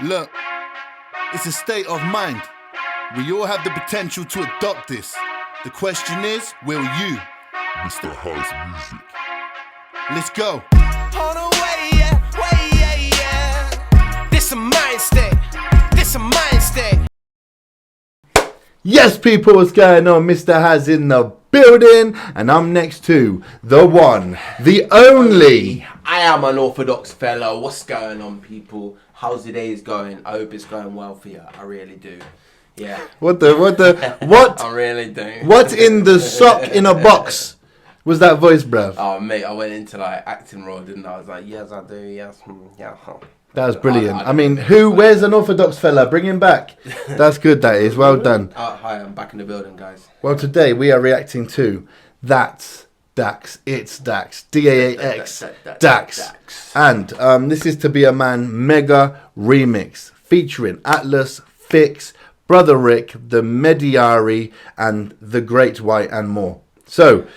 Look, it's a state of mind. We all have the potential to adopt this. The question is, will you? Mr. House Music. Let's go. Hold on, wait, yeah. This a mind state. This a mind state. Yes, people, what's going on? Mr. Has in the building, and I'm next to the one, the only. I am an orthodox fella. What's going on, people? How's the days going? I hope it's going well for you. I really do. Yeah. What? I really do. What in the sock in a box was that voice, bruv? Oh, mate, I went into like acting role, didn't I? I was like, yes, I do. Yes, yeah. That was brilliant. I mean, where's an orthodox fella? Bring him back. That's good, that is. Well done. Hi, I'm back in the building, guys. Well, today we are reacting to That's Dax. It's Dax. D-A-A-X. Dax. And this is To Be a Man Mega Remix featuring Atlas, Fix, Brother Rick, The Mediari, and The Great White, and more. So,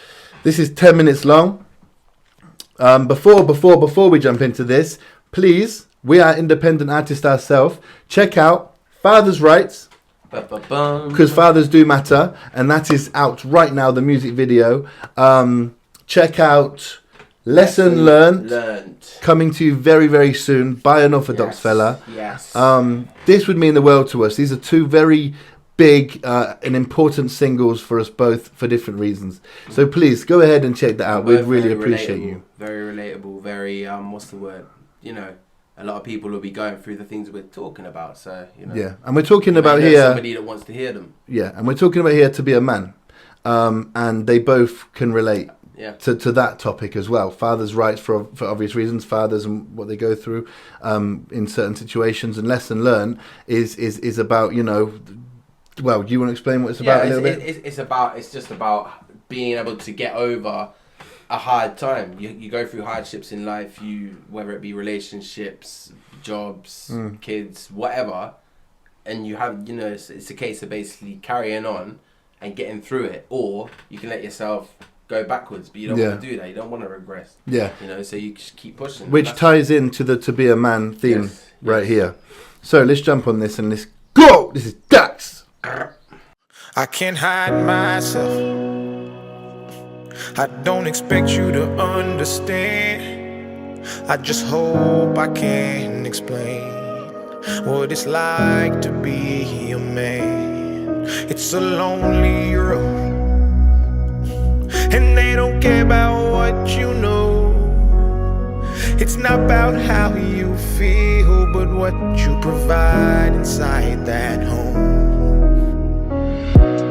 this is 10 minutes long. Before we jump into this, please, we are independent artists ourselves. Check out Father's Rights, because fathers do matter, and that is out right now, the music video. Check out Lesson Learned, coming to you very, very soon by an orthodox fella. Yes. This would mean the world to us. These are two very big and important singles for us both for different reasons. So please go ahead and check that out. We'd really appreciate you. Very relatable, very, what's the word? You know, a lot of people will be going through the things we're talking about, so, you know. Yeah, and we're talking about here... somebody that wants to hear them. Yeah, and we're talking about here To Be a Man. And they both can relate to that topic as well. Fathers' rights for obvious reasons, fathers and what they go through in certain situations. And Lesson Learned is about, you know... Well, do you want to explain what it's about a little bit? It's just about being able to get over a hard time. You go through hardships in life, whether it be relationships, jobs, kids, whatever, and you have, you know, it's a case of basically carrying on and getting through it, or you can let yourself go backwards, but you don't want to do that. You don't want to regress. Yeah. You know, so you just keep pushing. Which ties into the To Be a Man theme right here. So let's jump on this and let's go. This is Dax. I can't hide myself. I don't expect you to understand. I just hope I can explain what it's like to be a man. It's a lonely road, and they don't care about what you know. It's not about how you feel, but what you provide inside that home.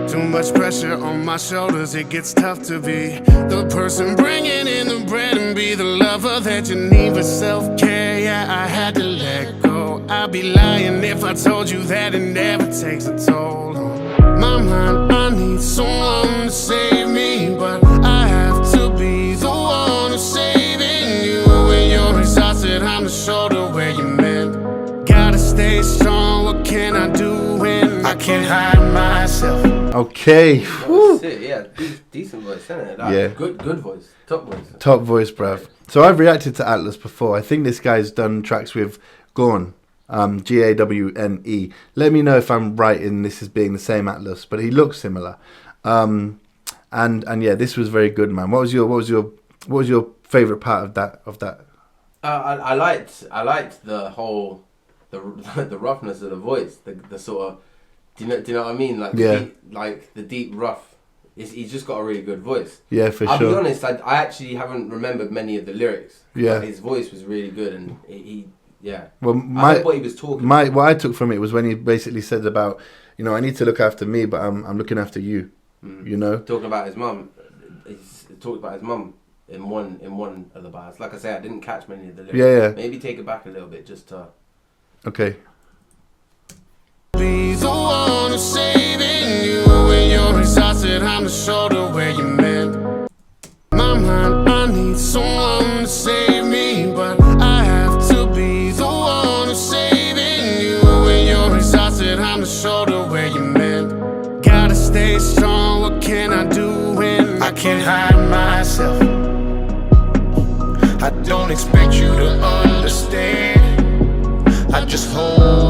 Too much pressure on my shoulders, it gets tough to be the person bringing in the bread and be the lover that you need for self-care. Yeah, I had to let go. I'd be lying if I told you that it never takes a toll on my mind. I need someone to save me, but I have to be the one who's saving you. When you're exhausted, I'm the shoulder where you mend. Gotta stay strong, what can I do when I can't hide myself? Okay. Yeah, decent voice, isn't it? Like, yeah. Good voice. Top voice. Top voice, bruv. So I've reacted to Atlas before. I think this guy's done tracks with Gawne. G-A-W-N-E. Let me know if I'm right in this as being the same Atlas, but he looks similar. And yeah, this was very good, man. What was your favorite part of that? I liked the whole the roughness of the voice, the sort of. Do you know what I mean? Like the deep rough. He's just got a really good voice. Yeah, for sure. I'll be honest, I actually haven't remembered many of the lyrics. Yeah, his voice was really good, and he Well, I heard what he was talking about. What I took from it was when he basically said about, you know, I need to look after me, but I'm looking after you. You know, talking about his mum. He's talked about his mum in one of the bars. Like I say, I didn't catch many of the lyrics. Yeah. Maybe take it back a little bit just to. Okay. Be the one who's saving you when you're exhausted. I'm the shoulder where you mend. My mind, I need someone to save me, but I have to be the one who's saving you when you're exhausted. I'm the shoulder where you mend. Gotta stay strong. What can I do when I can't hide myself? I don't expect you to understand. I just hope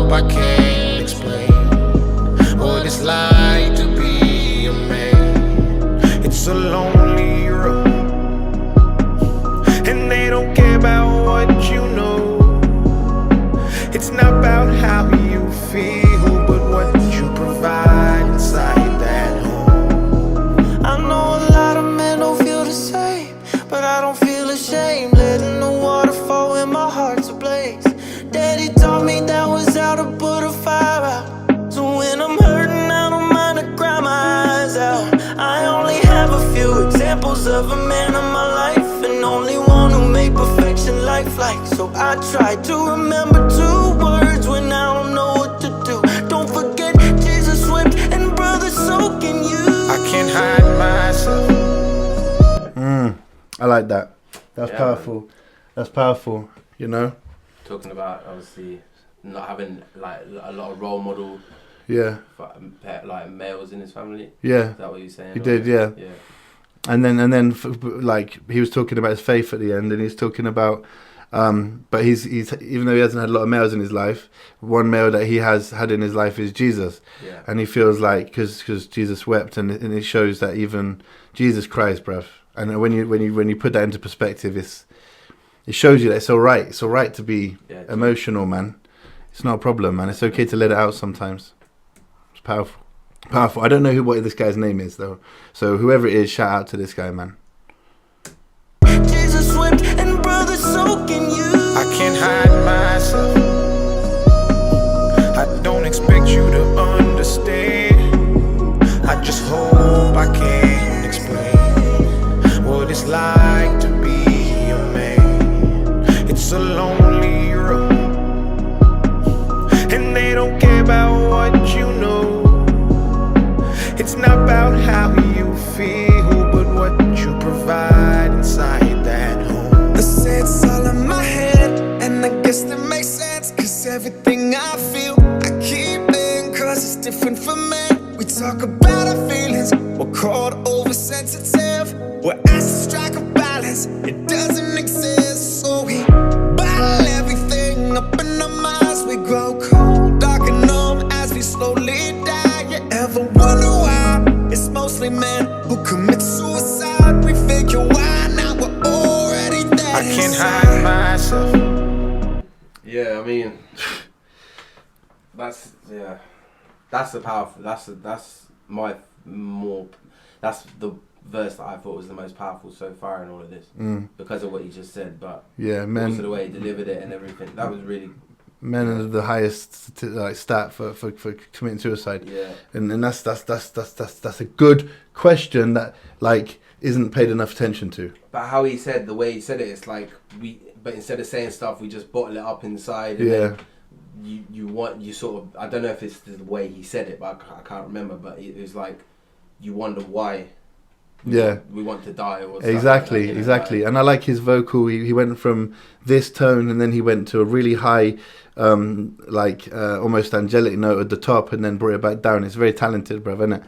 So I try to remember 2 words when I don't know what to do. Don't forget Jesus wept and brother, so can you. I can't hide myself. I like that. That's Yeah, powerful. man. That's powerful, you know? Talking about obviously not having like a lot of role model Yeah. like males in his family. Yeah. Is that what you're saying? He did, yeah. Yeah. And then like he was talking about his faith at the end, and he's talking about but he's even though he hasn't had a lot of males in his life, one male that he has had in his life is Jesus. Yeah. And he feels like because Jesus wept, and it shows that even Jesus cries, bruv. And when you put that into perspective, it shows you that it's all right. It's all right to be emotional, man. It's not a problem, man. It's okay to let it out sometimes. It's powerful. Powerful. I don't know what this guy's name is, though. So whoever it is, shout out to this guy, man. Jesus wept and brother, so can you. I can't hide myself. I don't expect you to understand. I just hope I can explain what it's like to be a man. It's a lonely road, and they don't care about what you know. It's not about how you feel, but what you provide inside that home. They say it's all in my head, and I guess that makes sense, cause everything I feel, I keep in, cause it's different for men. We talk about our feelings, we're called oversensitive. We're asked to strike a balance, it doesn't exist. So we bottle everything up in our minds. We grow cold, dark and numb as we slowly die. You ever wonder why it's mostly men who commit suicide? We figure why now we're already dead. I can't hide myself. Yeah, I mean, that's the powerful. That's the verse that I thought was the most powerful so far in all of this, because of what you just said. But yeah, men. Also the way he delivered it and everything. That was really. Men are the highest stat for committing suicide. Yeah. And that's a good question that like isn't paid enough attention to. But how he said, the way he said it, it's like but instead of saying stuff, we just bottle it up inside. And then you sort of, I don't know if it's the way he said it, but I can't remember. But it was like you wonder why. We want to die or something. Exactly. And I like his vocal. He went from this tone, and then he went to a really high, almost angelic note at the top, and then brought it back down. It's very talented, bruv, isn't it?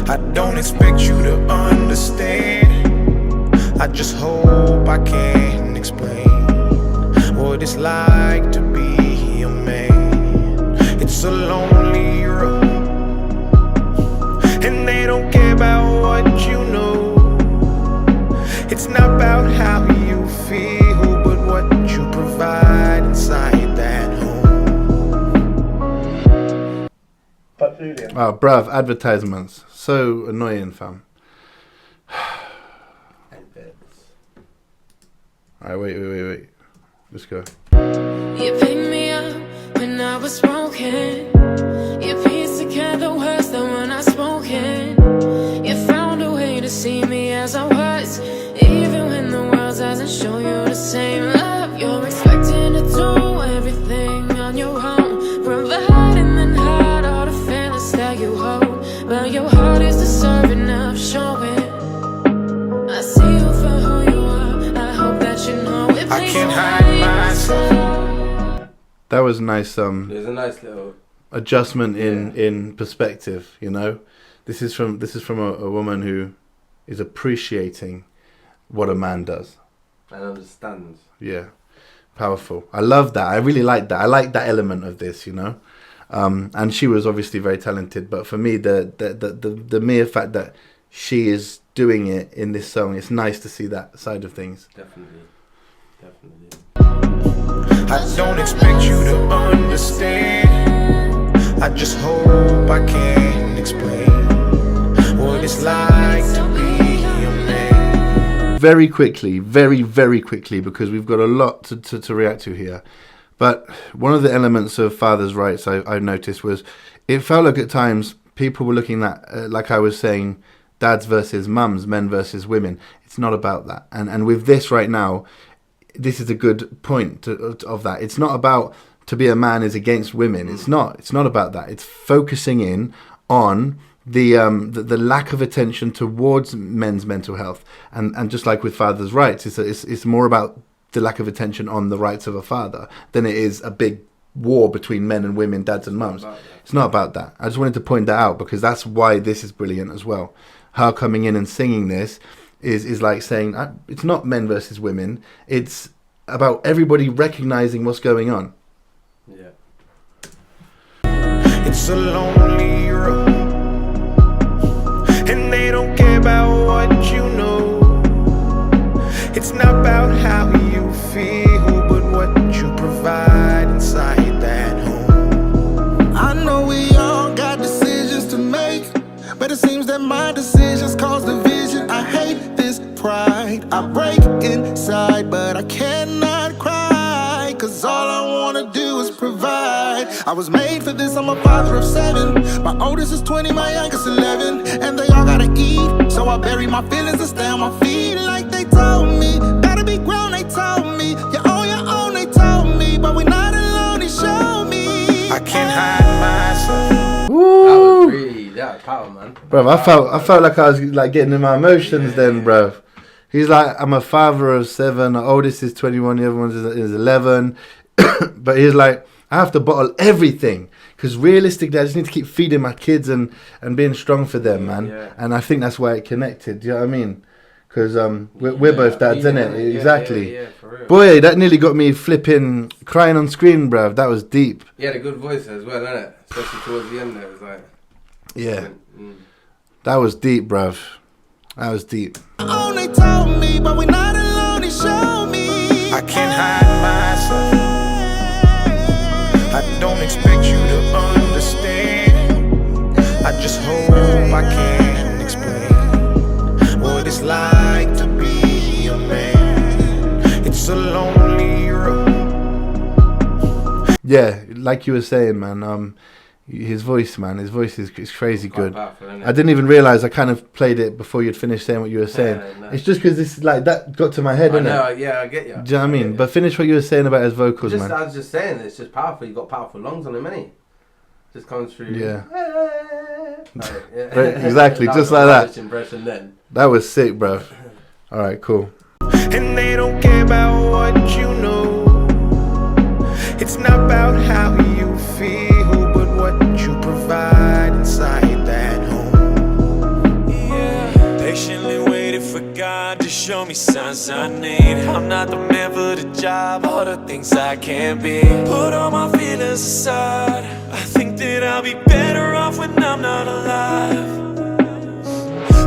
I don't expect you to understand. I just hope I can explain what it's like to be a man. It's a lonely road, and they don't care about what you know. It's not about how you feel, but what you provide inside that home. Oh, bruv, advertisements. So annoying, fam. Alright, wait. Let's go. You picked me up when I was broken. You pieced together words that were not spoken. You found a way to see me as I was, even when the world doesn't show you the same love. You're expecting to do everything on your own, providing then hide all the feelings that you hold. But your heart is deserving of showing. I see you for who you are. I hope that you know it. I can't hide myself. That was nice. There's a nice little adjustment in perspective. You know, this is from a woman who is appreciating what a man does and understands. Yeah, powerful. I love that. I really like that. I like that element of this. You know, and she was obviously very talented. But for me, the mere fact that she is doing it in this song, it's nice to see that side of things. Definitely. I don't expect you to understand. I just hope I can explain what it's like to be a man. Very quickly, very quickly, because we've got a lot to react to here. But one of the elements of father's rights I noticed was it felt like at times people were looking at, like I was saying, dads versus mums, men versus women. It's not about that. And with this right now, this is a good point of that. It's not about to be a man is against women. It's not. It's not about that. It's focusing in on the lack of attention towards men's mental health, and just like with fathers' rights, it's more about the lack of attention on the rights of a father than it is a big war between men and women, dads and mums. It's not about that. I just wanted to point that out because that's why this is brilliant as well. Her coming in and singing this is like saying it's not men versus women. It's about everybody recognizing what's going on. Yeah. It's a lonely road, and they don't care about what you know. It's not about how you feel, but what you provide inside that home. I know we all got decisions to make, but it seems that my decisions cause division. I hate this pride. I break inside, but I cannot cry, cause all I wanna do is provide. I was made for this, I'm a father of 7. My oldest is 20, my youngest 11, and they all gotta eat, so I bury my feelings and stay on my feet. Like they told me, gotta be grown, they told me, you're on your own, they told me, but we're not alone, they showed me. I can't hide myself. That was really, that was power, man. Bro, I felt like I was like getting in my emotions then, bro. He's like, I'm a father of 7. The oldest is 21. The other one is 11. But he's like, I have to bottle everything because realistically, I just need to keep feeding my kids and being strong for them, man. Yeah. And I think that's why it connected. Do you know what I mean? Because we're both dads, innit? Exactly. Yeah, for real. Boy, that nearly got me flipping, crying on screen, bro. That was deep. He had a good voice as well, innit? Especially towards the end there. It was like... Yeah. That was deep, bruv. That was deep. Only told me, but we're not alone, they showed me. I can't hide myself. I don't expect you to understand. I just hope I can explain what it's like to be a man. It's a lonely road. Yeah, like you were saying, man. His voice, man. His voice is crazy good. Powerful, I didn't even realize I kind of played it before you'd finished saying what you were saying. No. It's just because this like that got to my head, innit? No, yeah, I get you. Do you know what I mean? But finish what you were saying about his vocals, man. I was just saying, it's just powerful. You got powerful lungs on him, innit? Just comes through. Yeah. Like, Exactly, just like that. Impression then. That was sick, bro. All right, cool. And they don't care about what you know. It's not about how you feel, but what you provide inside that home. Yeah, patiently waiting for God to show me signs I need. I'm not the man for the job, all the things I can't be. Put all my feelings aside, I think that I'll be better off when I'm not alive.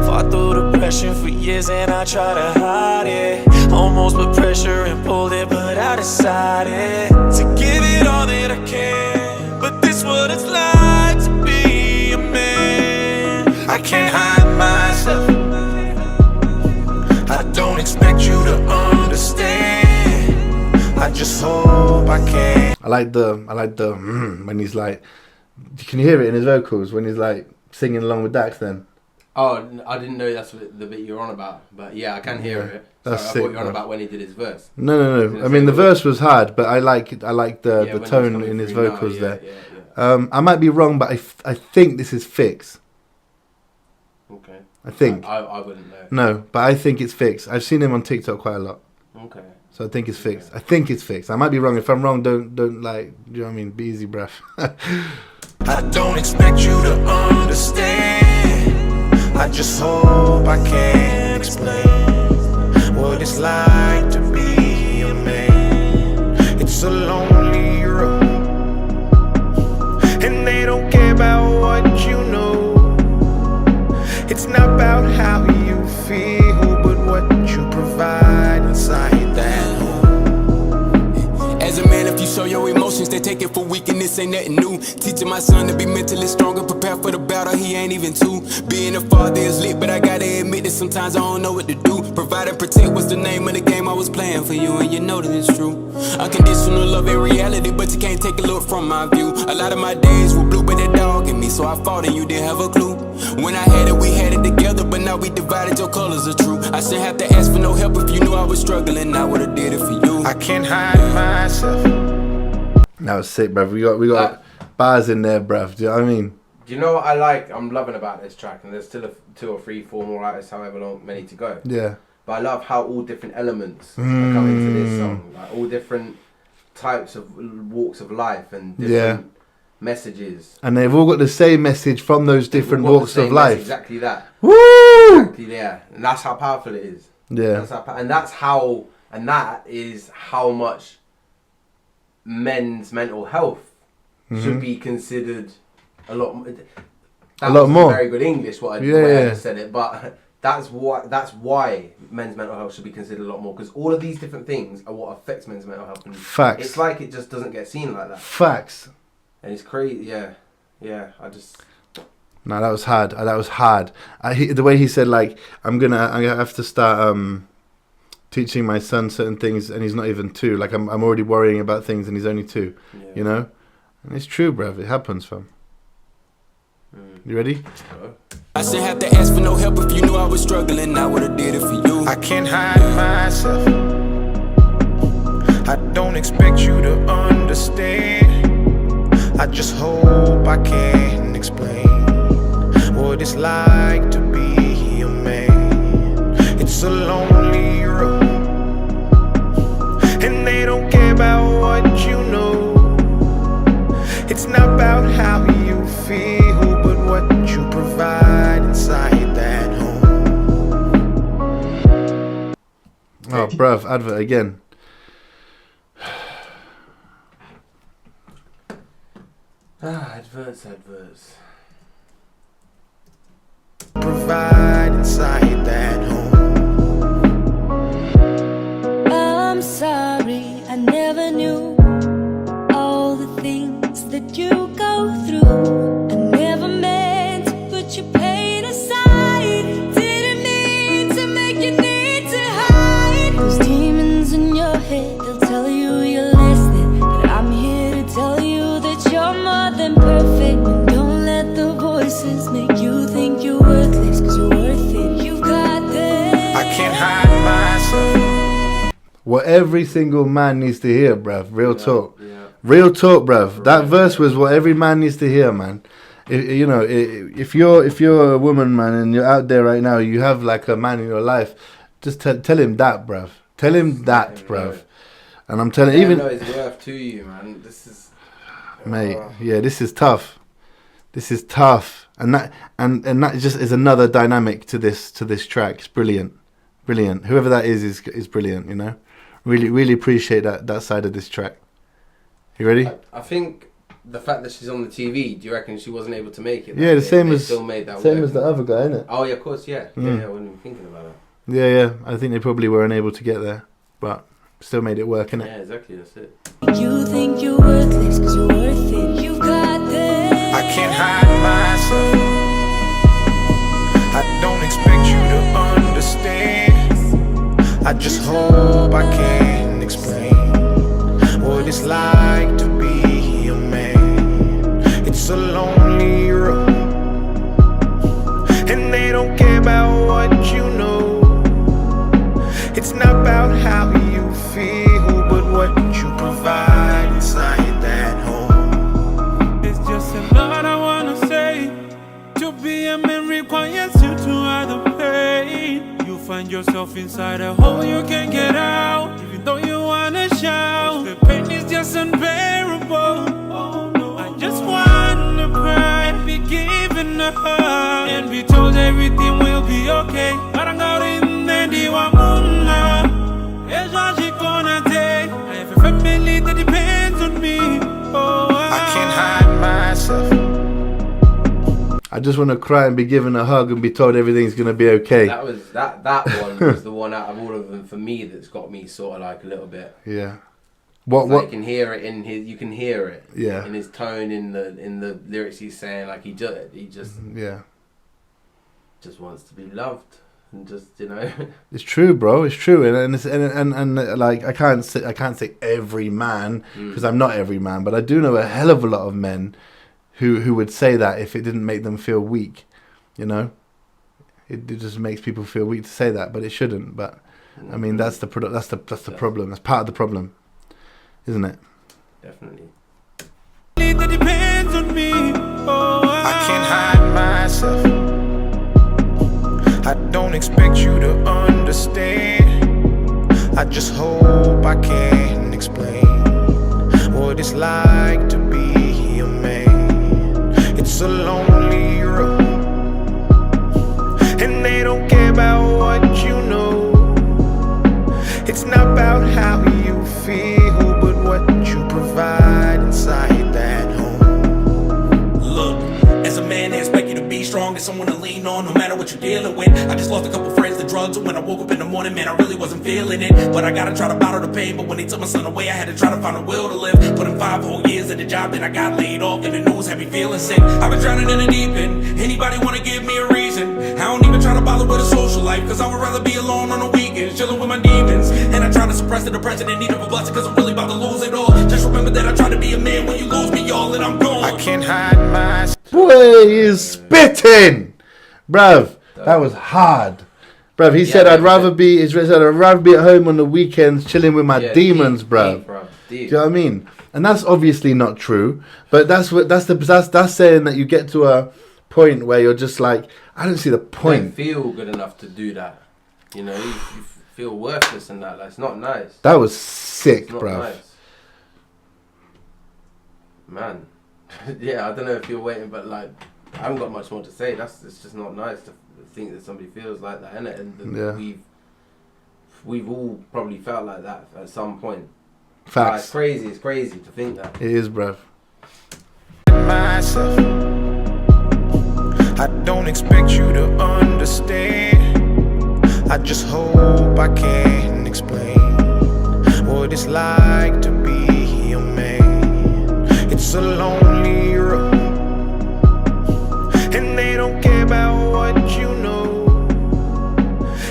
Fought through depression for years and I try to hide it. Almost put pressure and pulled it, but I decided to give it all that I can. But this what it's like to be a man. I can't hide myself. I don't expect you to understand. I just hope I can. I like the when he's like, can you hear it in his vocals when he's like singing along with Dax then? Oh, I didn't know that's what the bit you're on about. But yeah, I can hear it. That's I sick, thought you were on bro. about when he did his verse. No. I mean, the verse was hard, but I like the when he's tone coming in his through now, vocals yeah, there. Yeah. I might be wrong, but I think this is Fix. Okay. I think. I wouldn't know. No, but I think it's Fix. I've seen him on TikTok quite a lot. Okay. So I think it's Fix. I think it's Fix. I might be wrong. If I'm wrong, don't like, do you know what I mean? Be easy, bruv. I don't expect you to understand. I just hope I can explain what it's like to be a man. It's a lonely road, and they don't care about what you know. It's not about how you feel, but what you provide inside that home. As a man, if you show your emotions, they take it for weakness, ain't nothing new. Teaching my son to be mentally stronger, prepare for the battle, he ain't even 2. Being a father is lit, but I gotta admit that sometimes I don't know what to do. Provide and protect was the name of the game I was playing for you, and you know that it's true. Unconditional love and reality, but you can't take a look from my view. A lot of my days were blue, but that dog in me, so I fought and you didn't have a clue. When I had it, we had it together, but now we divided, your colors are true. I shouldn't have to ask for no help if you knew I was struggling, I would've did it for you. I can't hide myself. That was sick, bruv. We got bars in there, bruv. Do you know what I mean? Do you know what I'm loving about this track? And there's still 2 or 3, 4 more artists, however many to go. Yeah. But I love how all different elements are coming to this song. Like all different types of walks of life and different messages. And they've all got the same message from those different walks of life. Exactly that. Woo! Exactly, yeah. And that's how powerful it is. Yeah. That is how much men's mental health should be considered a lot more. Very good English, the way I just said it, but that's why men's mental health should be considered a lot more, because all of these different things are what affects men's mental health. And facts. It's like it just doesn't get seen like that. Facts. And it's crazy. Yeah. No, that was hard. The way he said, like, I'm gonna have to start teaching my son certain things, and he's not even 2. Like, I'm already worrying about things, and he's only 2. Yeah. You know, and it's true, bruv. It happens, fam. You ready? I shouldn't have to ask for no help if you knew I was struggling, I would've did it for you. I can't hide myself. I don't expect you to understand. I just hope I can explain what it's like to be a man. It's a lonely road, and they don't care about what you know. It's not about how you feel, but what you provide inside that home. Oh, bruv, advert again. Adverts. Provide inside that home. I'm sorry, I never knew all the things that you go through. I never meant to put your pain aside. Didn't mean to make you need to hide. Those demons in your head, they'll tell you you're less than. But I'm here to tell you that you're more than perfect. And don't let the voices make you think you're worthless, 'cause you're worth it. You've got this. I can't hide myself. What every single man needs to hear, bruv. Real talk. Yeah. Real talk, bruv. That verse was what every man needs to hear, man. If you're a woman, man, and you're out there right now, you have like a man in your life, just tell him that, bruv. Tell him that, bruv. And I'm telling even though it's worth to you, man. This is, mate. Yeah, this is tough. This is tough, and that just is another dynamic to this track. It's brilliant. Whoever that is brilliant. You know, really appreciate that side of this track. You ready? I think the fact that she's on the TV, do you reckon she wasn't able to make it? Yeah, the same as still made that same work. as the other guy, innit? Oh yeah, of course, yeah. Yeah, I wasn't even thinking about that. Yeah. I think they probably were unable to get there, but still made it work, innit? Yeah, exactly. That's it. You think you're worthless, 'cause you're worth it. You've got this. I can't hide myself. I don't expect you to understand. I just hope I can explain what it's like to be a man. It's a lonely road, and they don't care about what you know. It's not about how you feel, but what you provide inside that home. It's just a lot I wanna say. To be a man requires you to hide the pain. You find yourself inside a hole you can't get out, even though you wanna shout. The pain is just unbearable. Oh no, I just wanna cry and be given a hug and be told everything will be okay. Parang kau rindu wamuna. It's what she gonna take. I have a family that depends on me. Oh, I can't hide myself. I just want to cry and be given a hug and be told everything's gonna be okay. That one was the one out of all of them for me that's got me sort of like a little bit. Yeah. What? You can hear it in his. You can hear it. Yeah. In his tone, in the lyrics he's saying, like he just wants to be loved and just It's true, bro. It's true, and like I can't say every man because I'm not every man, but I do know a hell of a lot of men who would say that if it didn't make them feel weak. You know, it just makes people feel weak to say that, but it shouldn't. But I mean, that's the problem. That's part of the problem, isn't it? Definitely. That depends on me. Oh, I can't hide myself. I don't expect you to understand. I just hope I can explain what it's like to be a man. It's a lonely road, and they don't care about what you know. It's not about how you feel, but what you provide inside that home. Look, as a man, they expect you to be strong and someone to lean on no matter what you're dealing with. I just lost a couple friends to drugs, and when I woke up in the morning, man, I really wasn't feeling it. But I gotta try to bottle the pain, but when they took my son away, I had to try to find a will to live. Put in 5 whole years at the job, then I got laid off, and the news had me feeling sick. I've been drowning in the deep end. Anybody wanna give me a reason? I don't even try to bother with a social life, cause I would rather be alone on the weekends, chilling with my demons. And I try to suppress the depression in need of a blessing, cause I'm really about to lose it all. Just remember that I try to be a man when you lose me, y'all, and I'm gone. I can't hide my Boy, he is spitting, bruv. That was hard, bruv. He said I'd rather be. I'd rather be at home on the weekends, chilling with my demons, bruv. Do you know what I mean? And that's obviously not true. But that's saying that you get to a point where you're just like, I don't see the point. You don't feel good enough to do that. You know, you feel worthless and that. Like, it's not nice. That was sick, it's not bruv. Nice. Man. Yeah, I don't know if you're waiting, but like, I haven't got much more to say. It's just not nice to think that somebody feels like that, innit? And we've all probably felt like that at some point. Facts. It's crazy to think that. It is, bruv. myself. I don't expect you to understand. I just hope I can explain what it's like to be a man. It's a lonely road, and they don't care about what you know.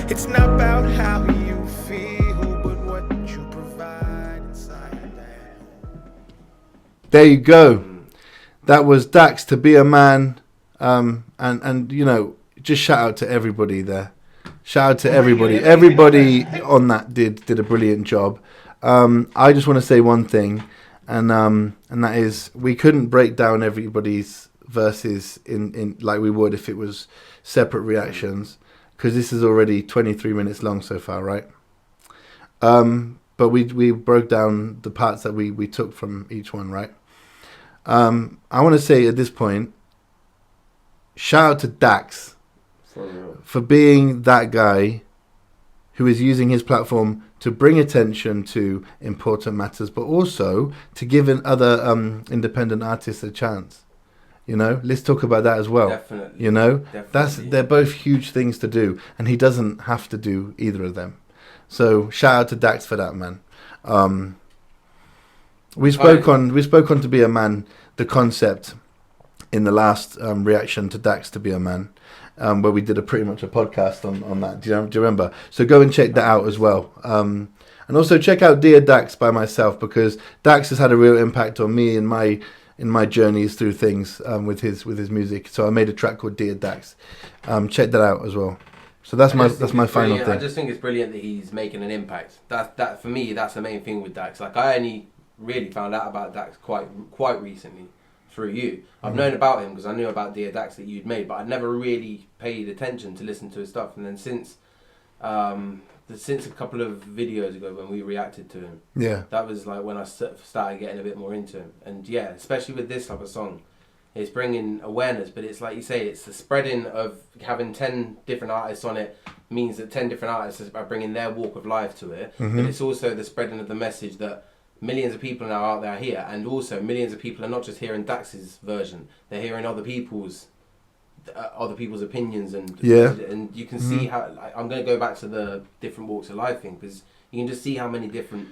It's not about how you feel, but what you provide inside that. There you go. That was Dax, To Be a Man. And you know, just shout out to everybody there. Shout out to everybody. Everybody on that did a brilliant job. I just want to say one thing, and that is we couldn't break down everybody's verses in like we would if it was separate reactions, because this is already 23 minutes long so far, right? But we broke down the parts that we took from each one, right? I want to say at this point, shout out to Dax for being that guy who is using his platform to bring attention to important matters, but also to give other independent artists a chance. You know, let's talk about that as well. Definitely. You know, they're both huge things to do, and he doesn't have to do either of them. So shout out to Dax for that, man. We spoke on To Be a Man, the concept, in the last reaction to Dax, To Be a Man, where we did pretty much a podcast on that. Do you remember? So go and check that out as well. And also check out Dear Dax by myself, because Dax has had a real impact on me in my journeys through things with his music. So I made a track called Dear Dax. Check that out as well. So that's my final thing. I just think it's brilliant that he's making an impact. That for me, that's the main thing with Dax. Like, I only really found out about Dax quite recently through you. I've known about him because I knew about Dear Dax that you'd made, but I'd never really paid attention to listen to his stuff. And then since a couple of videos ago when we reacted to him, that was like when I started getting a bit more into him. And yeah, especially with this type of song, it's bringing awareness, but it's like you say, it's the spreading of having 10 different artists on it means that 10 different artists are bringing their walk of life to it. But it's also the spreading of the message that millions of people now out there here, and also millions of people are not just hearing Dax's version, they're hearing other people's opinions, and you can see how, like, I'm going to go back to the different walks of life thing, because you can just see how many different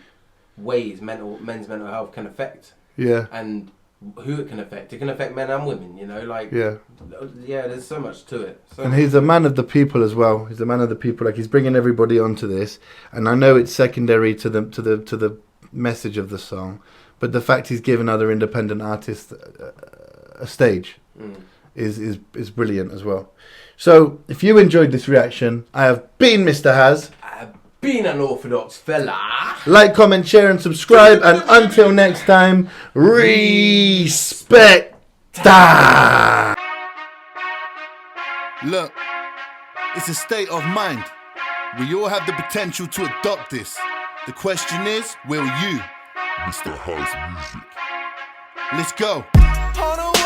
ways men's mental health can affect, and who it can affect. It can affect men and women, you know, like there's so much to it. And he's a man of the people as well. He's a man of the people. Like, he's bringing everybody onto this, and I know it's secondary to the message of the song, but the fact he's given other independent artists a stage is brilliant as well. So if you enjoyed this reaction, I have been Mr. Haz. Being an orthodox fella. Like, comment, share, and subscribe. And until next time, respect. Look, it's a state of mind. We all have the potential to adopt this. The question is, will you? Mr. House Music. Let's go. On a